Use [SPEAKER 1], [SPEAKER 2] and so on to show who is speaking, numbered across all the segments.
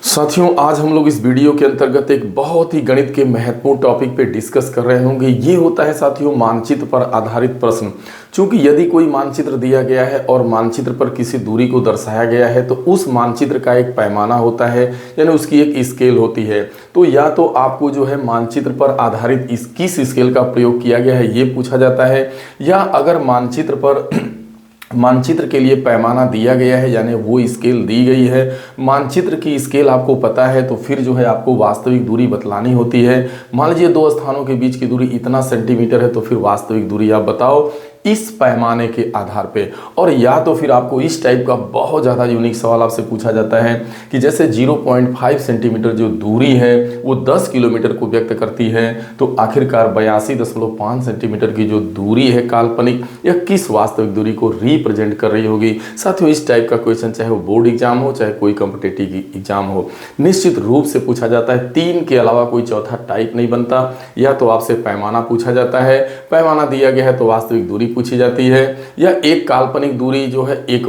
[SPEAKER 1] साथियों, आज हम लोग इस वीडियो के अंतर्गत एक बहुत ही गणित के महत्वपूर्ण टॉपिक पे डिस्कस कर रहे होंगे। ये होता है साथियों मानचित्र पर आधारित प्रश्न। चूंकि यदि कोई मानचित्र दिया गया है और मानचित्र पर किसी दूरी को दर्शाया गया है तो उस मानचित्र का एक पैमाना होता है, यानी उसकी एक स्केल होती है। तो या तो आपको जो है मानचित्र पर आधारित किस स्केल का प्रयोग किया गया है ये पूछा जाता है, या अगर मानचित्र के लिए पैमाना दिया गया है यानी वो स्केल दी गई है, मानचित्र की स्केल आपको पता है, तो फिर जो है आपको वास्तविक दूरी बतलानी होती है। मान लीजिए दो स्थानों के बीच की दूरी इतना सेंटीमीटर है, तो फिर वास्तविक दूरी आप बताओ इस पैमाने के आधार पे। और या तो फिर आपको इस टाइप का बहुत ज़्यादा यूनिक सवाल आपसे पूछा जाता है कि जैसे 0.5 सेंटीमीटर जो दूरी है वो 10 किलोमीटर को व्यक्त करती है, तो आखिरकार 82.5 सेंटीमीटर की जो दूरी है काल्पनिक, यह किस वास्तविक दूरी को रिप्रेजेंट कर रही होगी। साथियों, इस टाइप का क्वेश्चन चाहे वो बोर्ड एग्जाम हो चाहे कोई कॉम्पिटिटिव एग्जाम हो, निश्चित रूप से पूछा जाता है। 3 के अलावा कोई चौथा टाइप नहीं बनता। या तो आपसे पैमाना पूछा जाता है, पैमाना दिया गया है तो वास्तविक दूरी पूछी जाती है, या एक काल्पनिक दूरी जो है एक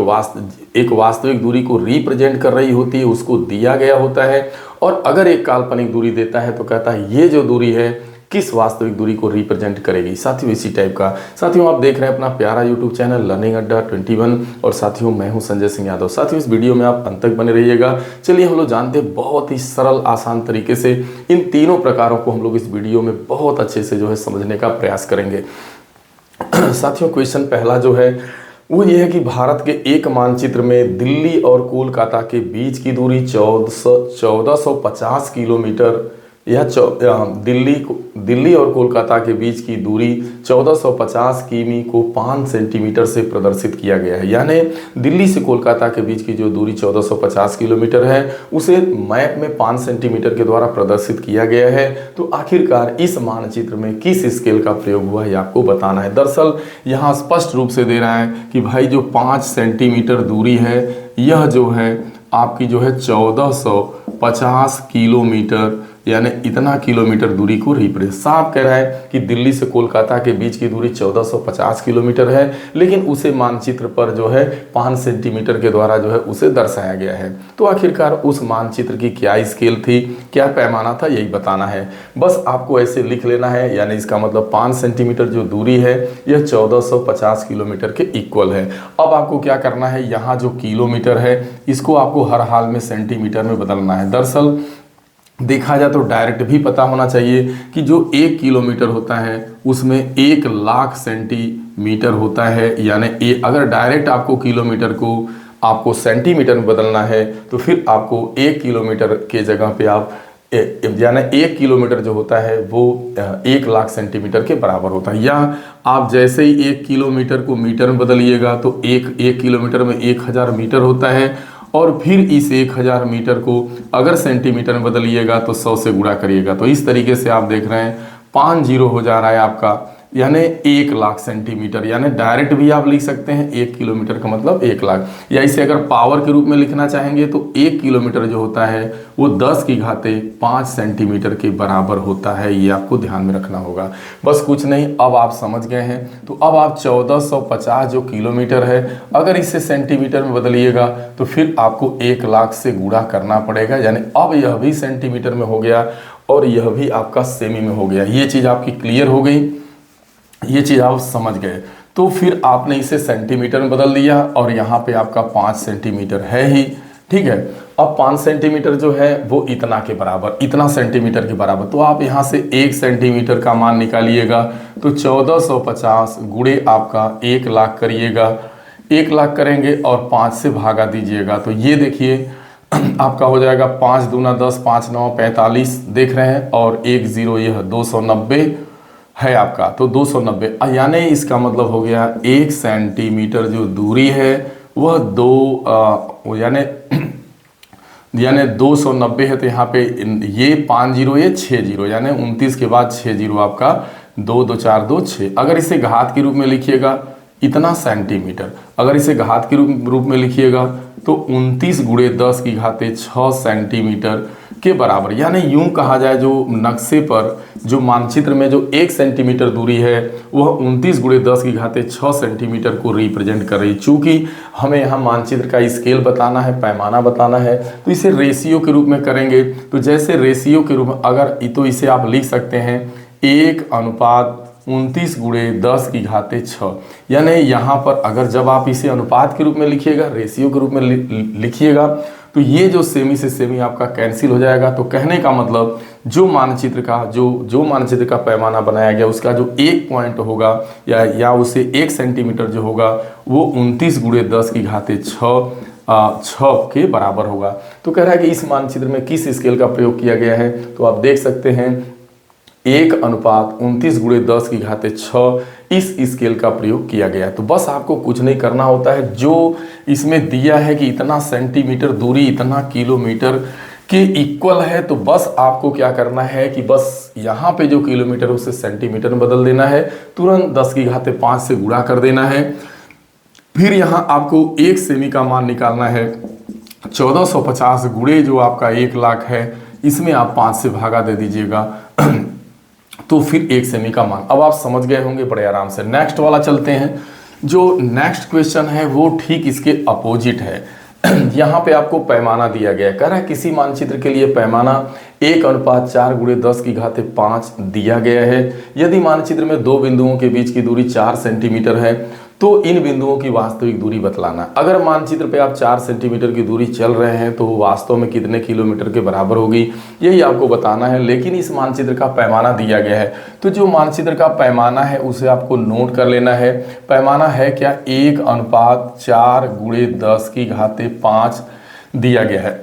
[SPEAKER 1] वास्तविक दूरी को रिप्रेजेंट कर रही होती है, उसको दिया गया होता है। और अगर एक काल्पनिक दूरी देता है तो कहता है ये जो दूरी है किस वास्तविक दूरी को रिप्रेजेंट करेगी। साथियों, इसी टाइप का। साथियों, आप देख रहे हैं अपना प्यारा यूट्यूब चैनल लर्निंग अड्डा 21 और साथियों मैं हूं संजय सिंह यादव। साथियों, इस वीडियो में आप अंत तक बने रहिएगा। चलिए हम लोग जानते हैं बहुत ही सरल आसान तरीके से इन तीनों प्रकारों को हम लोग इस वीडियो में बहुत अच्छे से जो है समझने का प्रयास करेंगे। साथियों, क्वेश्चन पहला जो है वो ये है कि भारत के एक मानचित्र में दिल्ली और कोलकाता के बीच की दूरी 1450 किलोमीटर, या दिल्ली और कोलकाता के बीच की दूरी 1450 किमी को 5 सेंटीमीटर से प्रदर्शित किया गया है। यानी दिल्ली से कोलकाता के बीच की जो दूरी 1450 किलोमीटर है उसे मैप में 5 सेंटीमीटर के द्वारा प्रदर्शित किया गया है। तो आखिरकार इस मानचित्र में किस स्केल का प्रयोग हुआ है आपको बताना है। दरअसल यहाँ स्पष्ट रूप से दे रहा है कि भाई जो 5 सेंटीमीटर दूरी है यह जो है आपकी जो है 1450 किलोमीटर, यानी इतना किलोमीटर दूरी को रिप्रेजेंट। साफ कह रहा है कि दिल्ली से कोलकाता के बीच की दूरी 1450 किलोमीटर है, लेकिन उसे मानचित्र पर जो है 5 सेंटीमीटर के द्वारा जो है उसे दर्शाया गया है। तो आखिरकार उस मानचित्र की क्या स्केल थी, क्या पैमाना था, यही बताना है। बस आपको ऐसे लिख लेना है, यानी इसका मतलब 5 सेंटीमीटर जो दूरी है यह 1450 किलोमीटर के इक्वल है। अब आपको क्या करना है, यहाँ जो किलोमीटर है इसको आपको हर हाल में सेंटीमीटर में बदलना है। दरअसल देखा जाए तो डायरेक्ट भी पता होना चाहिए कि जो 1 किलोमीटर होता है उसमें 1 लाख सेंटीमीटर होता है। यानी अगर डायरेक्ट आपको किलोमीटर को आपको सेंटीमीटर में बदलना है तो फिर आपको 1 किलोमीटर के जगह पे आप यानी 1 किलोमीटर जो होता है वो 1 लाख सेंटीमीटर के बराबर होता है। या आप जैसे ही 1 किलोमीटर को मीटर में बदलिएगा तो एक किलोमीटर में 1000 मीटर होता है, और फिर इस 1000 मीटर को अगर सेंटीमीटर में बदलिएगा तो 100 से गुणा करिएगा। तो इस तरीके से आप देख रहे हैं 5 जीरो हो जा रहा है आपका, यानी 1 लाख सेंटीमीटर। यानी डायरेक्ट भी आप लिख सकते हैं 1 किलोमीटर का मतलब 1 लाख, या इसे अगर पावर के रूप में लिखना चाहेंगे तो 1 किलोमीटर जो होता है वो 10⁵ सेंटीमीटर के बराबर होता है। ये आपको ध्यान में रखना होगा। बस कुछ नहीं, अब आप समझ गए हैं। तो अब आप 1450 जो किलोमीटर है अगर इसे सेंटीमीटर में बदलिएगा तो फिर आपको 1 लाख से गुणा करना पड़ेगा। यानी अब यह भी सेंटीमीटर में हो गया और यह भी आपका सेमी में हो गया। ये चीज़ आपकी क्लियर हो गई, ये चीज़ आप समझ गए। तो फिर आपने इसे सेंटीमीटर में बदल दिया और यहाँ पे आपका 5 सेंटीमीटर है ही, ठीक है। अब 5 सेंटीमीटर जो है वो इतना के बराबर, इतना सेंटीमीटर के बराबर। तो आप यहाँ से 1 सेंटीमीटर का मान निकालिएगा तो 1450 गुणे आपका 1 लाख करिएगा, 1 लाख करेंगे और 5 से भागा दीजिएगा। तो ये देखिए आपका हो जाएगा 5 दूना 10, 5 9 45 देख रहे हैं, और 1 0 यह 290 है आपका। तो 290 यानी इसका मतलब हो गया 1 सेंटीमीटर जो दूरी है वह यानी 290 है। तो यहाँ पे ये 5 जीरो ये 6 जीरो, यानी 29 के बाद 6 जीरो आपका 2 2 4 2 6। अगर इसे घात के रूप में लिखिएगा इतना सेंटीमीटर, अगर इसे घात के रूप में लिखिएगा तो 29 गुणे 10⁻6 सेंटीमीटर के बराबर। यानी यूं कहा जाए जो नक्शे पर जो मानचित्र में जो 1 सेंटीमीटर दूरी है वह 29 गुणे 10 की घाते 6 सेंटीमीटर को रिप्रेजेंट कर रही है। चूंकि हमें यहाँ मानचित्र का स्केल बताना है, पैमाना बताना है, तो इसे रेशियो के रूप में करेंगे। तो जैसे रेशियो के रूप में अगर तो इसे आप लिख सकते हैं 1:29 गुणे 10 की घाते 6। यानी यहाँ पर अगर जब आप इसे अनुपात के रूप में लिखिएगा, रेशियो के रूप में लिखिएगा, तो ये जो सेमी से सेमी आपका कैंसिल हो जाएगा। तो कहने का मतलब जो मानचित्र का पैमाना बनाया गया उसका जो 1 पॉइंट होगा या उसे 1 सेंटीमीटर जो होगा वो 29 गुणे 10 की घाते 6 के बराबर होगा। तो कह रहा है कि इस मानचित्र में किस स्केल का प्रयोग किया गया है, तो आप देख सकते हैं 1:29 गुणे 10 की घाते 6 इस स्केल का प्रयोग किया गया है। तो बस आपको कुछ नहीं करना होता है, जो इसमें दिया है कि इतना सेंटीमीटर दूरी इतना किलोमीटर के इक्वल है, तो बस आपको क्या करना है कि बस यहाँ पे जो किलोमीटर है उसे सेंटीमीटर में बदल देना है, तुरंत 10 की घाते 5 से गुणा कर देना है। फिर यहाँ आपको 1 सेमी का मान निकालना है। 1450 गुणे जो आपका 1 लाख है इसमें आप 5 से भागा दे दीजिएगा तो फिर 1 सेमी का मान। अब आप समझ गए होंगे बड़े आराम से। नेक्स्ट वाला चलते हैं। जो नेक्स्ट क्वेश्चन है वो ठीक इसके अपोजिट है। यहाँ पे आपको पैमाना दिया गया है। कह रहा है किसी मानचित्र के लिए पैमाना 1:4 गुणे 10 की घाते 5 दिया गया है। यदि मानचित्र में 2 बिंदुओं के बीच की दूरी 4 सेंटीमीटर है तो इन बिंदुओं की वास्तविक दूरी बतलाना। अगर मानचित्र पे आप 4 सेंटीमीटर की दूरी चल रहे हैं तो वास्तव में कितने किलोमीटर के बराबर होगी यही आपको बताना है। लेकिन इस मानचित्र का पैमाना दिया गया है, तो जो मानचित्र का पैमाना है उसे आपको नोट कर लेना है। पैमाना है क्या, 1:4 गुणे 10 की घाते 5 दिया गया है।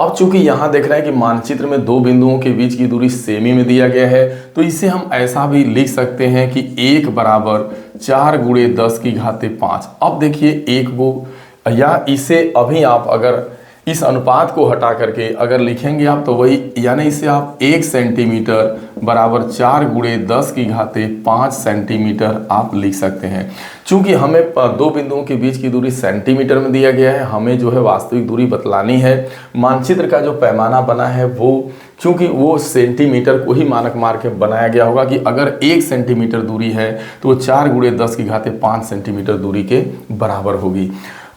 [SPEAKER 1] अब चूंकि यहाँ देख रहे हैं कि मानचित्र में 2 बिंदुओं के बीच की दूरी सेमी में दिया गया है, तो इसे हम ऐसा भी लिख सकते हैं कि 1:4 गुणे 10 की घाते 5। अब देखिए 1 को या इसे अभी आप अगर इस अनुपात को हटा करके अगर लिखेंगे आप तो वही, यानी इसे आप 1 सेंटीमीटर बराबर 4 गुणे 10 की घाते 5 सेंटीमीटर आप लिख सकते हैं। चूंकि हमें 2 बिंदुओं के बीच की दूरी सेंटीमीटर में दिया गया है, हमें जो है वास्तविक दूरी बतलानी है। मानचित्र का जो पैमाना बना है वो चूंकि वो सेंटीमीटर को ही मानक मार के बनाया गया होगा कि अगर 1 सेंटीमीटर दूरी है तो वो 4 गुणे 10 की घाते 5 सेंटीमीटर दूरी के बराबर होगी।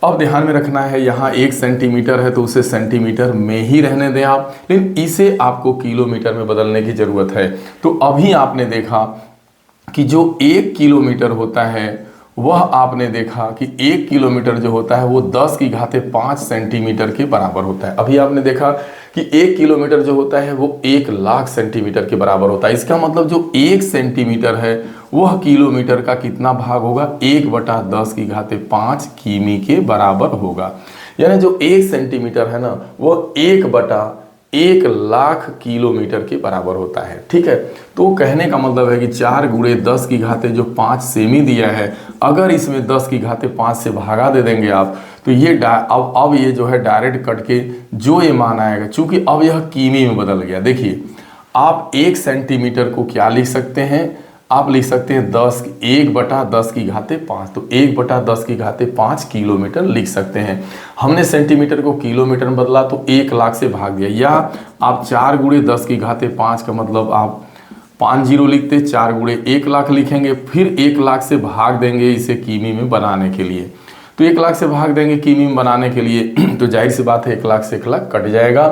[SPEAKER 1] अब ध्यान में रखना है यहाँ 1 सेंटीमीटर है तो उसे सेंटीमीटर में ही रहने दें आप, लेकिन इसे आपको किलोमीटर में बदलने की जरूरत है। तो अभी आपने देखा कि जो 1 किलोमीटर होता है वह आपने देखा कि 1 किलोमीटर जो होता है वो 10 की घाते 5 सेंटीमीटर के बराबर होता है। अभी आपने देखा कि 1 किलोमीटर जो होता है वो 1 लाख सेंटीमीटर के बराबर होता है। इसका मतलब जो 1 सेंटीमीटर है वह किलोमीटर का कितना भाग होगा, 1/10 की घाते 5 किमी के बराबर होगा। यानी जो 1 सेंटीमीटर है ना वह 1/1 लाख किलोमीटर के बराबर होता है। ठीक है, तो कहने का मतलब है कि 4 गुणे 10 की घाते जो 5 सेमी दिया है, अगर इसमें 10 की घाते 5 से भागा दे देंगे आप तो ये अब ये जो है डायरेक्ट कट के जो ये मान आएगा, चूंकि अब यह किमी में बदल गया। देखिए आप 1 सेंटीमीटर को क्या लिख सकते हैं, आप लिख सकते हैं 1/10 की घाते 5, तो 1/10 की घाते 5 किलोमीटर लिख सकते हैं। हमने सेंटीमीटर को किलोमीटर में बदला तो 1 लाख से भाग दिया, या आप 4 गुणे 10 की घाते 5 का मतलब आप 5 जीरो लिखते, 4 गुणे 1 लाख लिखेंगे, फिर 1 लाख से भाग देंगे इसे किमी में बनाने के लिए। तो 1 लाख से भाग देंगे किमी में बनाने के लिए तो जाहिर सी बात है 1 लाख से 1 लाख कट जाएगा।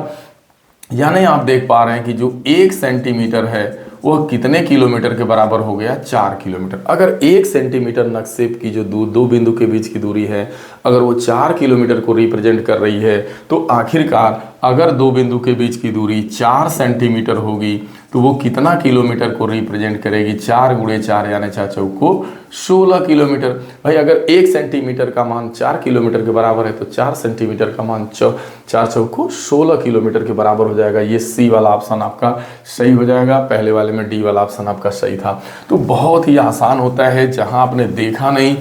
[SPEAKER 1] यानी आप देख पा रहे हैं कि जो 1 सेंटीमीटर है वह कितने किलोमीटर के बराबर हो गया, 4 किलोमीटर। अगर 1 सेंटीमीटर नक्शे की जो 2 बिंदु के बीच की दूरी है अगर वो 4 किलोमीटर को रिप्रेजेंट कर रही है तो आखिरकार अगर 2 बिंदु के बीच की दूरी 4 सेंटीमीटर होगी तो वो कितना किलोमीटर को रिप्रेजेंट करेगी, 4 गुणे 4 यानी 4 चौको 16 किलोमीटर। भाई अगर 1 सेंटीमीटर का मान 4 किलोमीटर के बराबर है तो 4 सेंटीमीटर का मान 4 चौको 16 किलोमीटर के बराबर हो जाएगा। ये सी वाला ऑप्शन आपका सही हो जाएगा, पहले वाले में डी वाला ऑप्शन आपका सही था। तो बहुत ही आसान होता है, जहां आपने देखा नहीं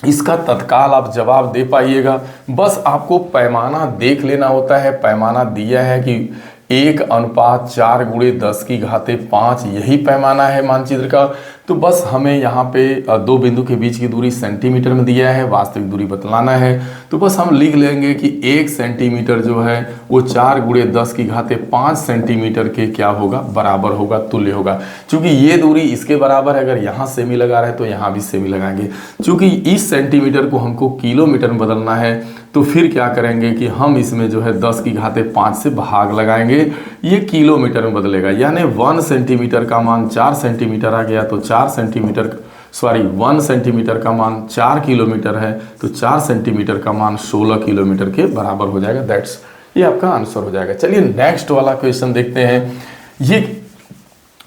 [SPEAKER 1] इसका तत्काल आप जवाब दे पाइएगा। बस आपको पैमाना देख लेना होता है। पैमाना दिया है कि 1:4 × 10⁵ यही पैमाना है मानचित्र का। तो बस हमें यहाँ पे दो बिंदु के बीच की दूरी सेंटीमीटर में दिया है, वास्तविक दूरी बतलाना है। तो बस हम लिख लेंगे कि 1 सेंटीमीटर जो है वो 4 × 10⁵ सेंटीमीटर के क्या होगा, बराबर होगा, तुल्य होगा। चूंकि ये दूरी इसके बराबर है, अगर यहाँ सेमी लगा रहे हैं तो यहाँ भी सेमी लगाएंगे। चूंकि इस सेंटीमीटर को हमको किलोमीटर में बदलना है, तो फिर क्या करेंगे कि हम इसमें जो है 10⁵ से भाग लगाएंगे, ये किलोमीटर में बदलेगा। यानी 1 सेंटीमीटर का मान 4 सेंटीमीटर आ गया, तो 1 सेंटीमीटर का मान 4 किलोमीटर है, तो 4 सेंटीमीटर का मान 16 किलोमीटर के बराबर हो जाएगा। दैट्स, ये आपका आंसर हो जाएगा। चलिए नेक्स्ट वाला क्वेश्चन देखते हैं। ये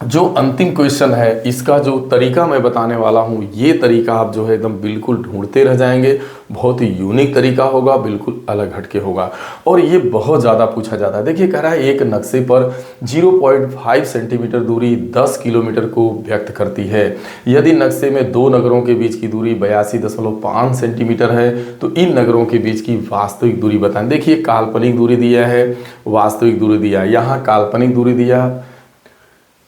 [SPEAKER 1] जो अंतिम क्वेश्चन है, इसका जो तरीका मैं बताने वाला हूँ, ये तरीका आप जो है एकदम बिल्कुल ढूंढते रह जाएंगे। बहुत ही यूनिक तरीका होगा, बिल्कुल अलग हटके होगा, और ये बहुत ज़्यादा पूछा जाता है। देखिए, कह रहा है एक नक्शे पर 0.5 सेंटीमीटर दूरी 10 किलोमीटर को व्यक्त करती है। यदि नक्शे में दो नगरों के बीच की दूरी 82.5 सेंटीमीटर है, तो इन नगरों के बीच की वास्तविक दूरी बताएं। देखिए, काल्पनिक दूरी दिया है, वास्तविक दूरी दिया है। यहाँ काल्पनिक दूरी दिया,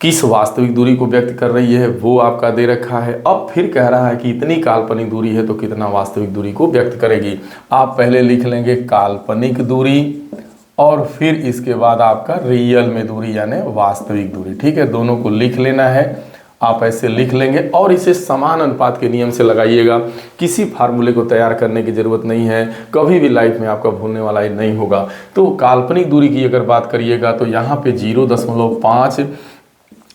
[SPEAKER 1] किस वास्तविक दूरी को व्यक्त कर रही है वो आपका दे रखा है। अब फिर कह रहा है कि इतनी काल्पनिक दूरी है तो कितना वास्तविक दूरी को व्यक्त करेगी। आप पहले लिख लेंगे काल्पनिक दूरी, और फिर इसके बाद आपका रियल में दूरी यानी वास्तविक दूरी। ठीक है, दोनों को लिख लेना है, आप ऐसे लिख लेंगे और इसे समान अनुपात के नियम से लगाइएगा। किसी फार्मूले को तैयार करने की जरूरत नहीं है, कभी भी लाइफ में आपका भूलने वाला ही नहीं होगा। तो काल्पनिक दूरी की अगर बात करिएगा तो यहाँ पे 0.5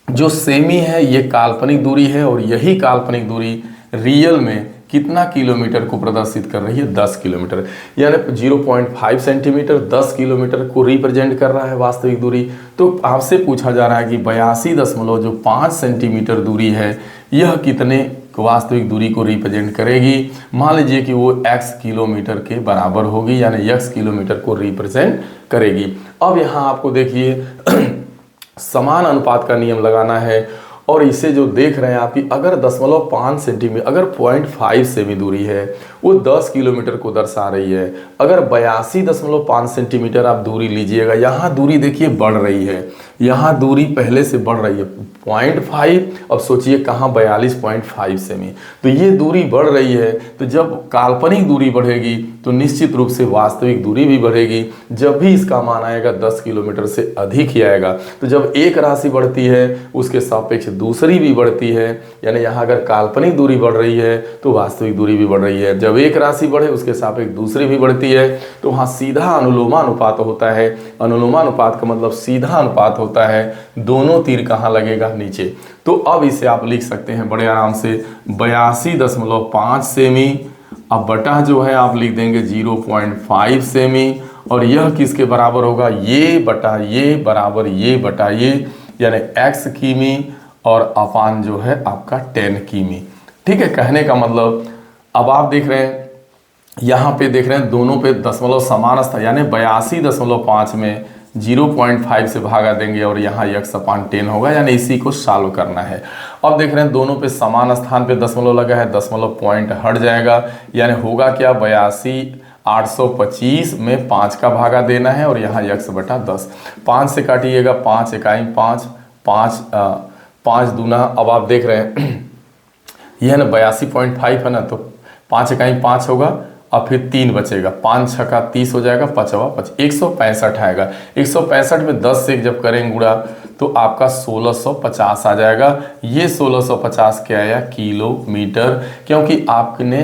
[SPEAKER 1] जो सेमी है ये काल्पनिक दूरी है, और यही काल्पनिक दूरी रियल में कितना किलोमीटर को प्रदर्शित कर रही है, 10 किलोमीटर। यानी 0.5 सेंटीमीटर 10 किलोमीटर को रिप्रेजेंट कर रहा है वास्तविक दूरी। तो आपसे पूछा जा रहा है कि 82.5 सेंटीमीटर दूरी है, यह कितने वास्तविक दूरी को रिप्रेजेंट करेगी। मान लीजिए कि वो x किलोमीटर के बराबर होगी, यानी x किलोमीटर को रिप्रेजेंट करेगी। अब यहाँ आपको देखिए समान अनुपात का नियम लगाना है, और इसे जो देख रहे हैं आपकी, अगर 0.5 सेंटीमीटर, अगर 0.5 सेमी दूरी है वो 10 किलोमीटर को दर्शा रही है। अगर 82.5 सेंटीमीटर आप दूरी लीजिएगा, यहाँ दूरी देखिए बढ़ रही है, यहाँ दूरी पहले से बढ़ रही है 0.5। अब सोचिए कहाँ 42.5 सेमी, तो ये दूरी बढ़ रही है। तो जब काल्पनिक दूरी बढ़ेगी तो निश्चित रूप से वास्तविक दूरी भी बढ़ेगी। जब भी इसका मान आएगा 10 किलोमीटर से अधिक ही आएगा। तो जब एक राशि बढ़ती है उसके सापेक्ष दूसरी भी बढ़ती है, यानी यहाँ अगर काल्पनिक दूरी बढ़ रही है तो वास्तविक दूरी भी बढ़ रही है। जब एक राशि बढ़े उसके सापेक्ष दूसरी भी बढ़ती है, तो वहाँ सीधा अनुलोमानुपात होता है। अनुलोमानुपात का मतलब सीधा अनुपात होता है, दोनों तीर कहाँ लगेगा, नीचे। तो अब इसे आप लिख सकते हैं बड़े आराम से 82.5 सेमी, अब बटा जो है आप लिख देंगे 0.5 सेमी, और यह किसके बराबर होगा, ये बटा ये बराबर ये बटा ये, यानी x किमी और अपान जो है आपका 10 किमी। ठीक है, कहने का मतलब अब आप देख रहे हैं यहाँ पे देख रहे हैं दोनों पे दशमलव समान स्थान, यानी 82.5 में 0.5 से भागा देंगे और यहाँ x अपान 10 होगा, यानी इसी को सॉल्व करना है। अब देख रहे हैं दोनों पे समान स्थान पे दशमलव लगा है, दशमलव पॉइंट हट जाएगा, यानी होगा क्या 82,825 में 5 का भागा देना है, और यहाँ x बटा 10। 5 से काटिएगा, 5 इकाई 5, 5 दूना, अब आप देख रहे हैं यह ना 82.5 है ना, तो 5 इकाई 5 होगा, और फिर 3 बचेगा, 5 छक्का 30 हो जाएगा, 5 165 आएगा। 165 में 10 से जब करेंगे गुणा तो आपका 1650 आ जाएगा। ये 1650 क्या आया, किलोमीटर, क्योंकि आपने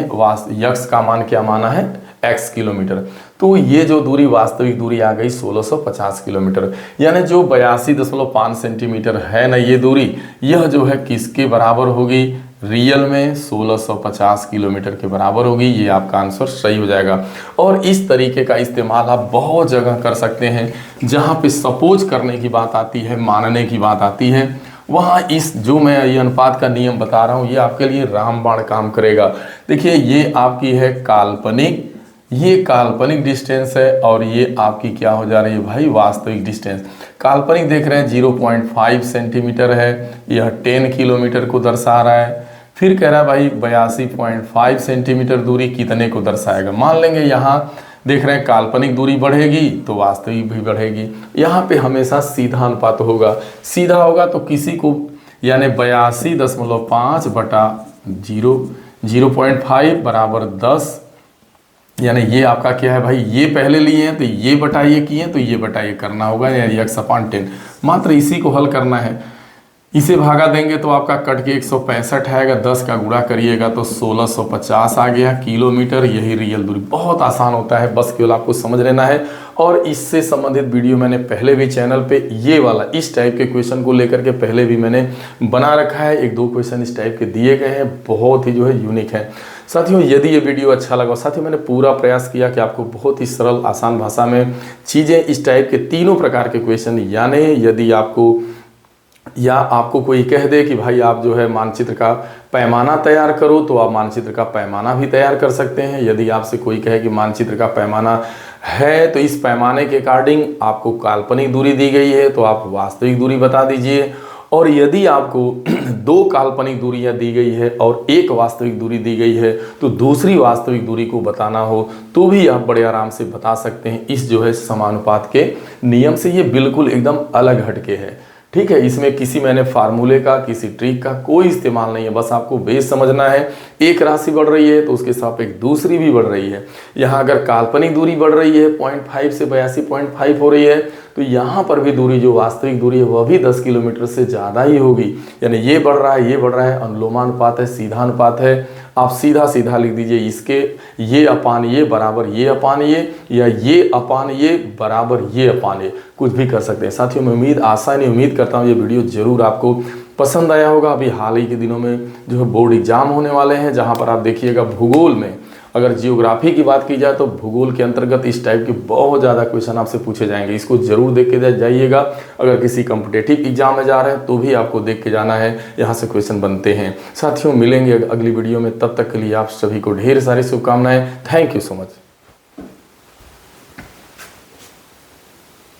[SPEAKER 1] यक्स का मान क्या माना है, x किलोमीटर। तो ये जो दूरी वास्तविक दूरी आ गई 1650 किलोमीटर, यानी जो 82.5 सेंटीमीटर है ना ये दूरी, यह जो है किसके बराबर होगी, रियल में 1650 किलोमीटर के बराबर होगी। ये आपका आंसर सही हो जाएगा। और इस तरीके का इस्तेमाल आप बहुत जगह कर सकते हैं, जहाँ पे सपोज करने की बात आती है, मानने की बात आती है, वहाँ इस जो मैं ये अनुपात का नियम बता रहा हूँ ये आपके लिए रामबाण काम करेगा। देखिए ये आपकी है काल्पनिक, ये काल्पनिक डिस्टेंस है, और ये आपकी क्या हो जा रही है भाई, वास्तविक डिस्टेंस। काल्पनिक देख रहे हैं 0.5 सेंटीमीटर है, यह 10 किलोमीटर को दर्शा रहा है। फिर कह रहा है भाई 82.5 सेंटीमीटर दूरी कितने को दर्शाएगा। मान लेंगे यहाँ देख रहे हैं काल्पनिक दूरी बढ़ेगी तो वास्तविक भी बढ़ेगी। यहाँ पे हमेशा सीधा अनुपात होगा, सीधा होगा तो किसी को यानी 82.5 बटा 0.5 बराबर 10, यानी ये आपका क्या है भाई, ये पहले लिए हैं तो ये बटा ये किए हैं तो ये बटा ये करना होगा, यानी x/10 मात्र इसी को हल करना है। इसे भागा देंगे तो आपका कट के 165 आएगा, 10 का गुणा करिएगा तो 1650 आ गया किलोमीटर। यही रियल दूरी, बहुत आसान होता है, बस केवल आपको समझ लेना है। और इससे संबंधित वीडियो मैंने पहले भी चैनल पे ये वाला इस टाइप के क्वेश्चन को लेकर के पहले भी मैंने बना रखा है, 1-2 क्वेश्चन इस टाइप के दिए गए हैं, बहुत ही जो है यूनिक है। साथियों यदि ये वीडियो अच्छा लगा, साथियों मैंने पूरा प्रयास किया कि आपको बहुत ही सरल आसान भाषा में चीज़ें इस टाइप के तीनों प्रकार के क्वेश्चन, यानी यदि आपको कोई कह दे कि भाई आप जो है मानचित्र का पैमाना तैयार करो तो आप मानचित्र का पैमाना भी तैयार कर सकते हैं। यदि आपसे कोई कहे कि मानचित्र का पैमाना है तो इस पैमाने के अकॉर्डिंग आपको काल्पनिक दूरी दी गई है तो आप वास्तविक दूरी बता दीजिए। और यदि आपको 2 काल्पनिक दूरियां दी गई है और 1 वास्तविक दूरी दी गई है तो दूसरी वास्तविक दूरी को बताना हो तो भी आप बड़े आराम से बता सकते हैं। इस जो है समानुपात के नियम से ये बिल्कुल एकदम अलग हटके है, ठीक है। इसमें किसी मैंने फार्मूले का, किसी ट्रिक का कोई इस्तेमाल नहीं है, बस आपको बेस समझना है। एक राशि बढ़ रही है तो उसके सापेक्ष दूसरी भी बढ़ रही है। यहाँ अगर काल्पनिक दूरी बढ़ रही है 0.5 से 82.5 हो रही है तो यहाँ पर भी दूरी जो वास्तविक दूरी है वह भी 10 किलोमीटर से ज़्यादा ही होगी। यानी ये बढ़ रहा है, ये बढ़ रहा है, अनुलोमानुपात है, सीधा अनुपात है। आप सीधा सीधा लिख दीजिए इसके ये अपान ये बराबर ये अपान ये, या ये अपान ये बराबर ये अपान ये, कुछ भी कर सकते हैं। साथियों मैं उम्मीद करता हूँ ये वीडियो जरूर आपको पसंद आया होगा। अभी हाल ही के दिनों में जो है बोर्ड एग्जाम होने वाले हैं, जहाँ पर आप देखिएगा भूगोल में, अगर जियोग्राफी की बात की जाए तो भूगोल के अंतर्गत इस टाइप के बहुत ज़्यादा क्वेश्चन आपसे पूछे जाएंगे। इसको जरूर देख के जाइएगा। अगर किसी कॉम्पिटिटिव एग्जाम में जा रहे हैं तो भी आपको देख के जाना है, यहाँ से क्वेश्चन बनते हैं। साथियों मिलेंगे अगली वीडियो में, तब तक के लिए आप सभी को ढेर सारी शुभकामनाएं। Thank you so much.